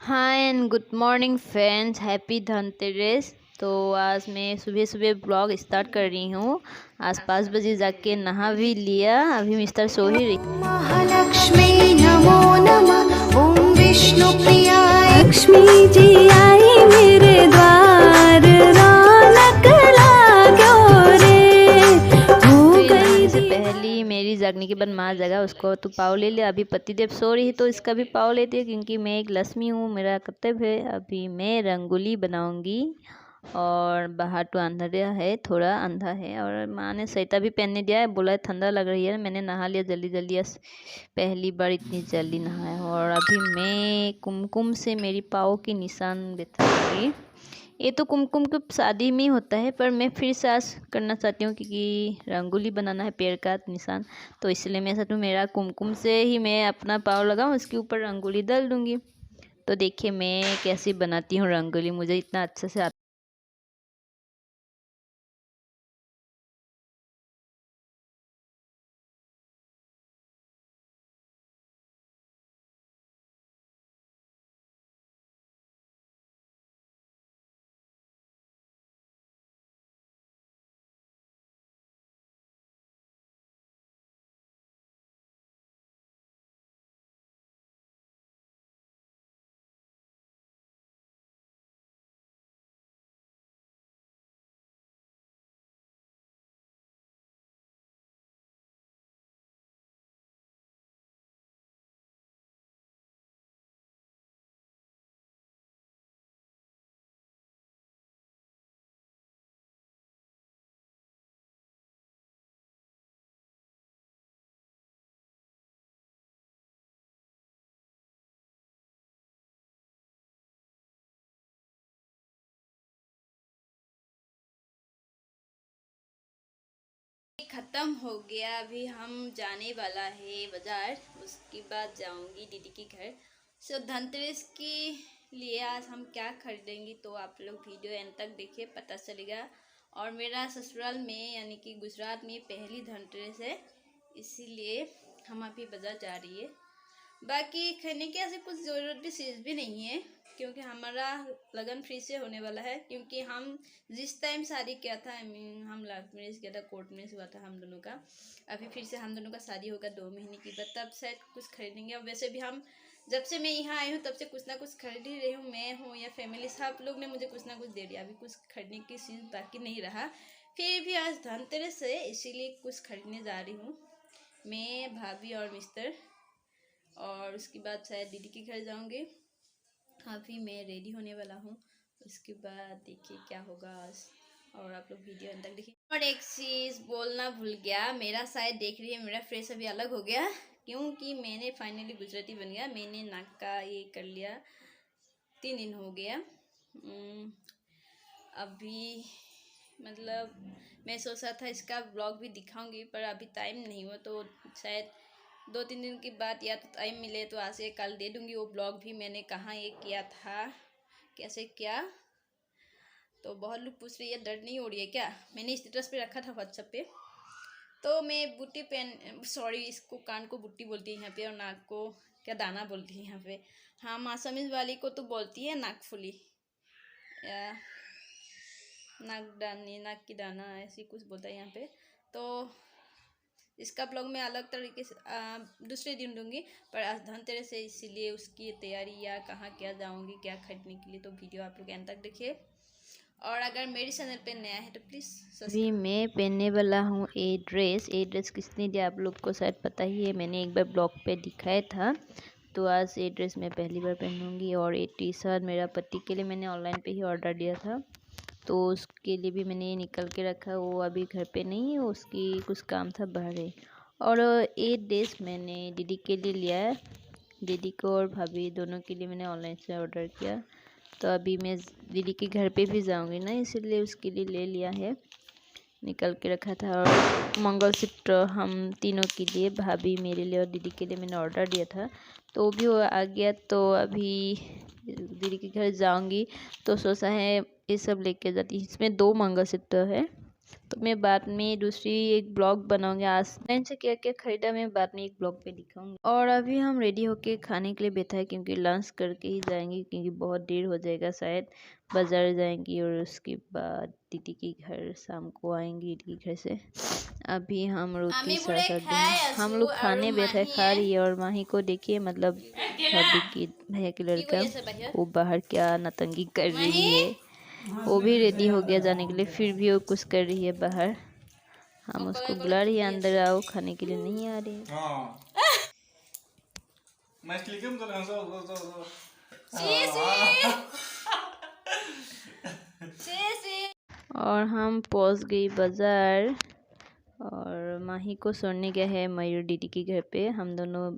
Hi and good morning friends, happy Dhanteras. तो आज मैं सुबह सुबह ब्लॉग स्टार्ट कर रही हूँ। आज 5 बजे जाके नहा भी लिया, अभी मिस्टर सो ही रही। महालक्ष्मी नमो नमः। ओम विष्णु प्रियाय लक्ष्मी जी आई मेरे द्वार, रौनक लाग्यो रे हो फिर गई नहाने से पहले मेरी जागने के बाद माँ जगा, उसको तो पाव ले लिया। अभी पतिदेव सो रही है तो इसका भी पाव लेती है, क्योंकि मैं एक लक्ष्मी हूँ, मेरा कर्तव्य है। अभी मैं रंगोली बनाऊंगी और बाहर तो अंधेरा है, थोड़ा अंधा है। और माँ ने स्वेटर भी पहनने दिया है, बोला है ठंडा लग रही है। मैंने नहा लिया जल्दी जल्दी, आज पहली बार इतनी जल्दी नहाया हूँ। और अभी मैं कुमकुम से मेरी पाँव की निशान बिठाऊंगी। ये तो कुमकुम के शादी में ही होता है, पर मैं फिर से आज करना चाहती हूँ, क्योंकि रंगोली बनाना है पैर का निशान। तो इसलिए मैं चाहती हूँ मेरा कुमकुम से ही मैं अपना पाँव लगाऊँ, उसके ऊपर रंगोली डाल दूँगी। तो देखिए मैं कैसे बनाती हूँ रंगोली, मुझे इतना अच्छे से आता। खत्म हो गया, अभी हम जाने वाला है बाजार। उसके बाद जाऊंगी दीदी के घर। सो धनतेरस के लिए आज हम क्या खरीदेंगे, तो आप लोग वीडियो एंड तक देखिए, पता चलेगा। और मेरा ससुराल में यानी कि गुजरात में पहली धनतेरस है, इसीलिए हम अभी बाजार जा रही है। बाकी खाने के ऐसे कुछ ज़रूरती चीज़ भी नहीं है, क्योंकि हमारा लगन फ्री से होने वाला है। क्योंकि हम जिस टाइम शादी किया था, हम लव मैरिज किया था, कोर्ट मैरिज हुआ था हम दोनों का। अभी फिर से हम दोनों का शादी होगा 2 महीने की बाद, तब शायद कुछ खरीदेंगे। और वैसे भी हम जब से मैं यहाँ आई हूँ तब से कुछ ना कुछ खरीद ही रही हूँ, मैं हूँ या फैमिली, सब लोग ने मुझे कुछ ना कुछ दे दिया। अभी कुछ खरीदने की चीज़ बाकी नहीं रहा। फिर भी आज धनतेरस है, इसीलिए कुछ खरीदने जा रही हूँ मैं, भाभी और मिस्टर। और उसके बाद शायद दीदी के घर जाऊंगी। अभी मैं रेडी होने वाला हूँ, उसके बाद देखिए क्या होगा आज। और आप लोग वीडियो अंत तक देखिए। और एक चीज़ बोलना भूल गया, मेरा शायद देख रही है, मेरा फेस अभी अलग हो गया, क्योंकि मैंने फाइनली गुजराती बन गया। मैंने नाक का ये कर लिया, 3 दिन हो गया। अभी मतलब मैं सोचा था इसका ब्लॉग भी दिखाऊंगी, पर अभी टाइम नहीं हुआ, तो शायद 2-3 दिन के बाद या तो टाइम मिले तो आज से कल दे दूंगी वो ब्लॉग भी, मैंने कहाँ ये किया था, कैसे किया। तो बहुत लोग पूछ रही है दर्द नहीं हो रही है क्या, मैंने स्टेटस पे रखा था व्हाट्सएप पे। तो मैं बुट्टी पेन, सॉरी, इसको कान को बुट्टी बोलती है यहाँ पे, और नाक को क्या दाना बोलती है यहाँ पे। हाँ, मासामिज वाली को तो बोलती है नाकफुली या नाक की दाना, ऐसी कुछ बोलता है यहाँ पे। तो इसका ब्लॉग मैं अलग तरीके से दूसरे दिन दूंगी, पर आज धनतेरस है इसीलिए उसकी तैयारी या कहाँ क्या जाऊंगी क्या खरीदने के लिए, तो वीडियो आप लोग एंड तक देखिए। और अगर मेरे चैनल पे नया है तो प्लीज़ अभी मैं पहनने वाला हूँ ये ड्रेस किसने दिया आप लोग को शायद पता ही है, मैंने एक बार ब्लॉग पे दिखाया था। तो आज ये ड्रेस मैं पहली बार पहनूंगी। और ये टी शर्ट मेरा पति के लिए मैंने ऑनलाइन पे ही ऑर्डर दिया था, तो उसके लिए भी मैंने निकल के रखा। वो अभी घर पे नहीं है, उसकी कुछ काम था बाहर है। और ये ड्रेस मैंने दीदी के लिए लिया है, दीदी को और भाभी दोनों के लिए मैंने ऑनलाइन से ऑर्डर किया। तो अभी मैं दीदी के घर पे भी जाऊंगी ना, इसीलिए उसके लिए ले लिया है, निकल के रखा था। और मंगलसूत्र हम तीनों के लिए, भाभी मेरे लिए और दीदी के लिए मैंने ऑर्डर दिया था, तो वो भी वो आ गया। तो अभी दीदी के घर जाऊंगी तो सोचा है ये सब लेके जाती। इसमें 2 मंगलसूत्र है, तो मैं बाद में दूसरी एक ब्लॉग बनाऊंगी। आज ऑनलाइन से क्या क्या खरीदा मैं बाद में एक ब्लॉग पे दिखाऊंगी। और अभी हम रेडी होके खाने के लिए बैठा है, क्योंकि लंच करके ही जाएंगे, क्योंकि बहुत देर हो जाएगा शायद। बाजार जाएंगी और उसके बाद दीदी के घर शाम को आएंगी दीदी के घर से। अभी हम रोटी साथ साथ हम लोग खाने बैठे खा रही है। और माही को देखिए, मतलब भाभी की भैया की लड़का, वो बाहर क्या नतंगी कर रही है। वो भी रेडी हो गया जाने के लिए, फिर भी वो कुछ कर रही है बाहर। हम उसको बुला रही है अंदर आओ खाने के लिए, नहीं आ रही है। और हम पहुंच गई बाजार, और माही को सोने गया है मयूर दीदी के घर पे। हम दोनों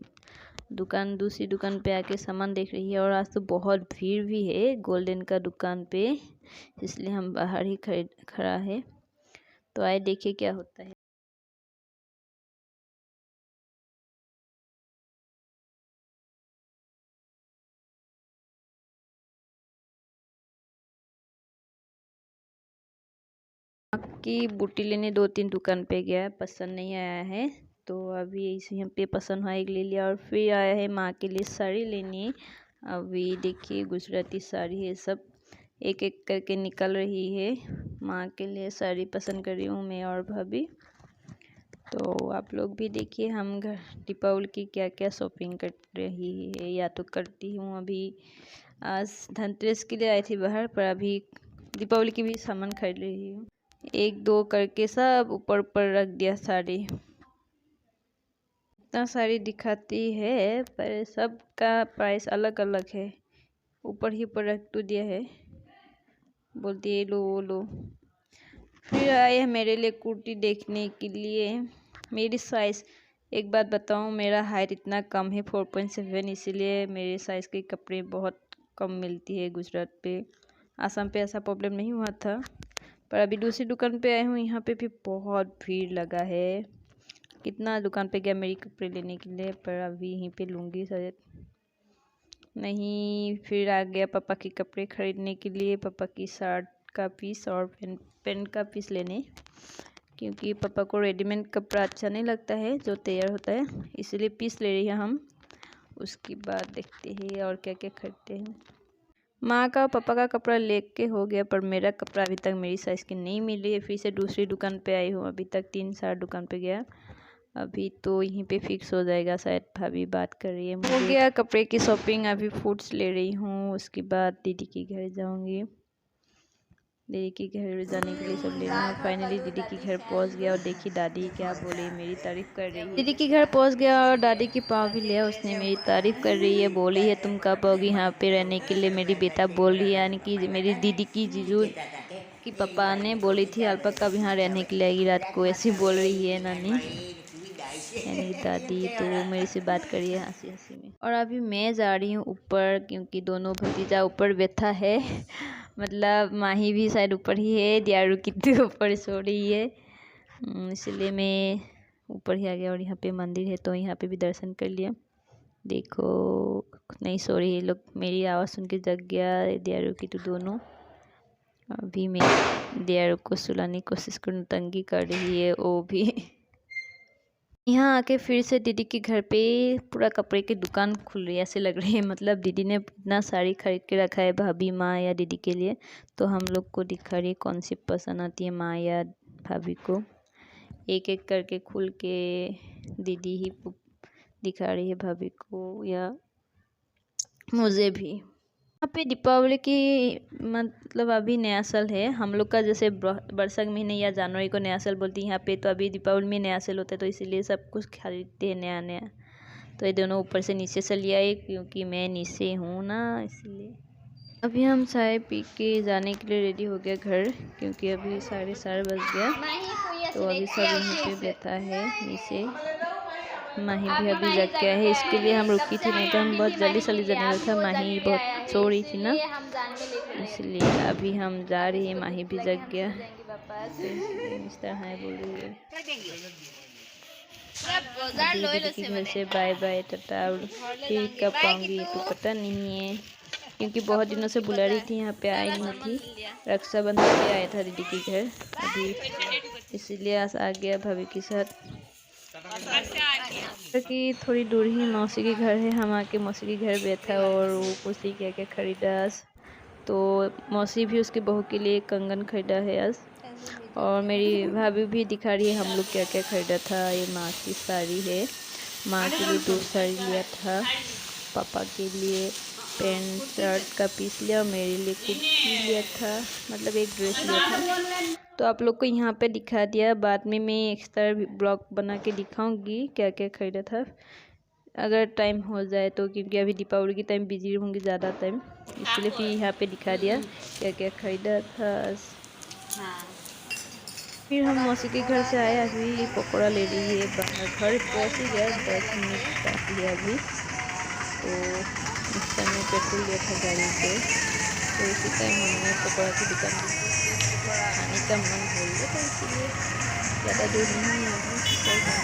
दूसरी दुकान पे आके सामान देख रही है। और आज तो बहुत भीड़ भी है गोल्डन का दुकान पे, इसलिए हम बाहर ही खड़ा है। तो आए देखिए क्या होता है। की बूटी लेने 2-3 दुकान पे गया, पसंद नहीं आया है, तो अभी इसे यहाँ पे पसंद हुआ एक ले लिया। और फिर आया है माँ के लिए साड़ी लेने। अभी देखिए गुजराती साड़ी है, सब एक एक करके निकल रही है। माँ के लिए साड़ी पसंद कर रही हूँ मैं और भाभी। तो आप लोग भी देखिए हम घर दीपावली की क्या क्या शॉपिंग कर रही है या तो करती हूँ। अभी आज धनतेरस के लिए आई थी बाहर, पर अभी दीपावली की भी सामान खरीद रही हूँ। 1-2 करके सब ऊपर ऊपर रख दिया साड़ी। इतना साड़ी दिखाती है पर सब का प्राइस अलग अलग है। ऊपर ही ऊपर रख तो दिया है, बोलती है लो लो। फिर आए हैं मेरे लिए कुर्ती देखने के लिए। मेरी साइज़, एक बात बताऊं, मेरा हाइट इतना कम है 4.7, इसीलिए मेरे साइज़ के कपड़े बहुत कम मिलती है गुजरात पे। आसाम पे ऐसा प्रॉब्लम नहीं हुआ था, पर अभी दूसरी दुकान पे आई हूँ, यहाँ पे भी बहुत भीड़ लगा है। कितना दुकान पे गया मेरी कपड़े लेने के लिए, पर अभी यहीं पे लूँगी शायद नहीं। फिर आ गया पापा के कपड़े खरीदने के लिए, पापा की शर्ट का पीस और पैंट का पीस लेने, क्योंकि पापा को रेडीमेड कपड़ा अच्छा नहीं लगता है जो तैयार होता है, इसलिए पीस ले रही है हम। उसके बाद देखते हैं और क्या क्या खरीदते हैं। माँ का पापा का कपड़ा लेके हो गया, पर मेरा कपड़ा अभी तक मेरी साइज़ की नहीं मिली है। फिर से दूसरी दुकान पे आई हूँ, अभी तक 3-4 दुकान पे गया। अभी तो यहीं पे फिक्स हो जाएगा शायद, भाभी बात कर रही है। हो गया कपड़े की शॉपिंग, अभी फूड्स ले रही हूँ। उसके बाद दीदी के घर जाऊँगी, दीदी के घर जाने के लिए सब ले रही हूँ। फाइनली दीदी के घर पहुँच गया, और देखिए दादी क्या बोले, मेरी तारीफ़ कर रही है। दीदी के घर पहुँच गया और दादी की पाँव भी लिया, उसने मेरी तारीफ़ कर रही है, बोली है तुम कब आओगी यहाँ पे रहने के लिए। मेरी बेटा बोल रही है, यानी कि मेरी दीदी की जीजू की पापा ने बोली थी अल्पा कब यहाँ रहने के लिए आएगी रात को, ऐसी बोल रही है नानी यानी दादी। तो वो मेरे से बात कर रही है हंसी हंसी में। और अभी मैं जा रही हूँ ऊपर, क्योंकि दोनों भतीजा ऊपर बैठा है, मतलब माही भी शायद ऊपर ही है, दियारू कितने ऊपर सो रही है, इसलिए मैं ऊपर ही आ गया। और यहाँ पे मंदिर है तो यहाँ पे भी दर्शन कर लिया। देखो नहीं सो रही है लोग, मेरी आवाज़ सुन के जग गया दियारू की तो दोनों। अभी मैं दियारू को सुलाने की कोशिश करूँ, तंगी कर रही है वो भी। यहाँ आके फिर से दीदी के घर पे पूरा कपड़े की दुकान खुल रही है ऐसे लग रही है, मतलब दीदी ने इतना साड़ी खरीद के रखा है भाभी माँ या दीदी के लिए। तो हम लोग को दिखा रही है कौन सी पसंद आती है माँ या भाभी को। एक एक करके खुल के दीदी ही दिखा रही है भाभी को या मुझे भी। यहाँ पे दीपावली की मतलब अभी नया साल है हम लोग का, जैसे बरसात महीने या जनवरी को नया साल बोलती है, यहाँ पे तो अभी दीपावली में नया साल होता है, तो इसीलिए सब कुछ खरीदते हैं नया नया। तो ये दोनों ऊपर से नीचे से लिया है, क्योंकि मैं नीचे हूँ ना इसलिए। अभी हम चाय पी के जाने के लिए रेडी हो गया घर, क्योंकि अभी 4:30 बज गया। तो अभी सब यहीं पे बैठा है नीचे। माही भी अभी जग गया है, इसके लिए हम रुकी थी, नहीं तो हम बहुत जल्दी जल्दी जाने वाला था। माही बहुत सो रही थी ना, इसलिए अभी हम जा रही है। माही भी जग गया तो इसलिए मिस्टर हाय बोल रही है। अभी दीदी के घर से बाय बाय टाटा, फिर कब आऊँगी तो पता नहीं है, क्योंकि बहुत दिनों से बुला रही थी, यहाँ पे आई नहीं थी। रक्षाबंधन पे आया था दीदी के घर अभी, इसीलिए आज आ गया भाभी के साथ। कि थोड़ी दूर ही मौसी के घर है, हम आके मौसी के घर बैठा और वो पूछी क्या क्या खरीदा। तो मौसी भी उसके बहू के लिए कंगन खरीदा है आज, और मेरी भाभी भी दिखा रही है हम लोग क्या क्या खरीदा था। ये माँ की साड़ी है, माँ के लिए 2 साड़ी लिया था, पापा के लिए पैंट शर्ट का पीस लिया और मेरे लिए कुर्ती लिया था, मतलब एक ड्रेस लिया था। तो आप लोग को यहाँ पे दिखा दिया, बाद में मैं एक्स्ट्रा ब्लॉग बना के दिखाऊंगी क्या क्या खरीदा था अगर टाइम हो जाए तो, क्योंकि अभी दीपावली के टाइम बिजी रहूँगी ज़्यादा टाइम, इसलिए फिर यहाँ पे दिखा दिया क्या क्या खरीदा था। फिर हम मौसी के घर से आए, अभी पकौड़ा ले रही है बाहर, घर पहुँच ही गया, 10 मिनट बाकी है अभी। तो इस टाइम में पेट्रोल लिया था गाड़ी पे, तो इसी टाइम हमने पकौड़ा की दुकान खाने का मन हो गया था, इसीलिए ज़्यादा दूर नहीं है अभी।